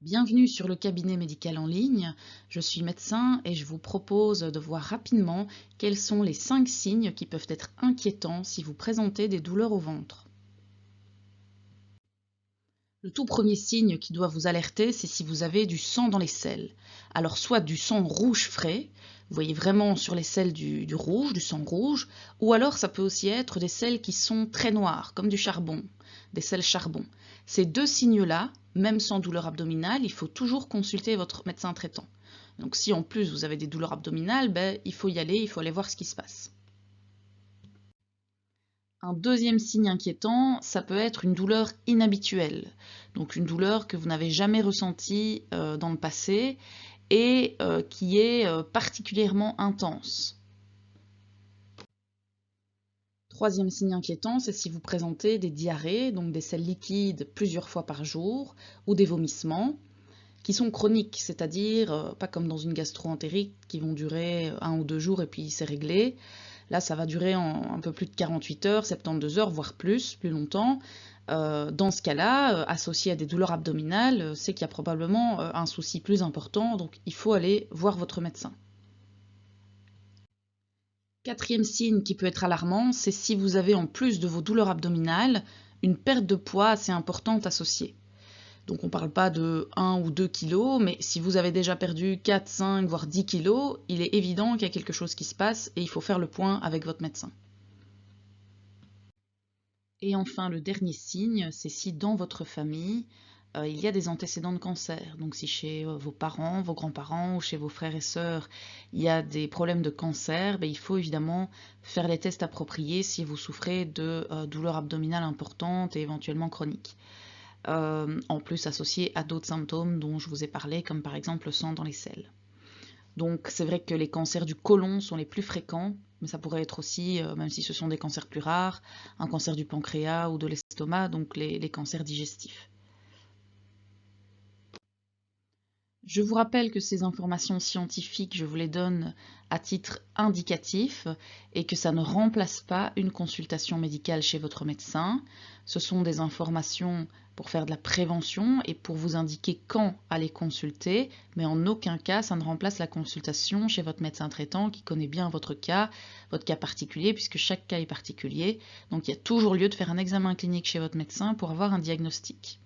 Bienvenue sur le cabinet médical en ligne. Je suis médecin et je vous propose de voir rapidement quels sont les 5 signes qui peuvent être inquiétants si vous présentez des douleurs au ventre. Le tout premier signe qui doit vous alerter, c'est si vous avez du sang dans les selles. Alors soit du sang rouge frais, vous voyez vraiment sur les selles du rouge, du sang rouge, ou alors ça peut aussi être des selles qui sont très noires, comme du charbon, des selles charbon. Ces deux signes-là, même sans douleur abdominale, il faut toujours consulter votre médecin traitant. Donc si en plus vous avez des douleurs abdominales, il faut y aller, il faut aller voir ce qui se passe. Un deuxième signe inquiétant, ça peut être une douleur inhabituelle, donc une douleur que vous n'avez jamais ressentie dans le passé et qui est particulièrement intense. Troisième signe inquiétant, c'est si vous présentez des diarrhées, donc des selles liquides plusieurs fois par jour, ou des vomissements, qui sont chroniques, c'est-à-dire pas comme dans une gastro-entérite qui vont durer 1 ou 2 jours et puis c'est réglé. Là, ça va durer un peu plus de 48 heures, 72 heures, voire plus longtemps. Dans ce cas-là, associé à des douleurs abdominales, c'est qu'il y a probablement un souci plus important, donc il faut aller voir votre médecin. Quatrième signe qui peut être alarmant, c'est si vous avez en plus de vos douleurs abdominales, une perte de poids assez importante associée. Donc on ne parle pas de 1 ou 2 kilos, mais si vous avez déjà perdu 4, 5, voire 10 kilos, il est évident qu'il y a quelque chose qui se passe et il faut faire le point avec votre médecin. Et enfin, le dernier signe, c'est si dans votre famille, il y a des antécédents de cancer. Donc si chez vos parents, vos grands-parents ou chez vos frères et sœurs, il y a des problèmes de cancer, il faut évidemment faire les tests appropriés si vous souffrez de douleurs abdominales importantes et éventuellement chroniques. En plus associé à d'autres symptômes dont je vous ai parlé, comme par exemple le sang dans les selles. Donc c'est vrai que les cancers du côlon sont les plus fréquents, mais ça pourrait être aussi, même si ce sont des cancers plus rares, un cancer du pancréas ou de l'estomac, donc les cancers digestifs. Je vous rappelle que ces informations scientifiques, je vous les donne à titre indicatif et que ça ne remplace pas une consultation médicale chez votre médecin. Ce sont des informations pour faire de la prévention et pour vous indiquer quand aller consulter, mais en aucun cas ça ne remplace la consultation chez votre médecin traitant qui connaît bien votre cas particulier, puisque chaque cas est particulier. Donc il y a toujours lieu de faire un examen clinique chez votre médecin pour avoir un diagnostic.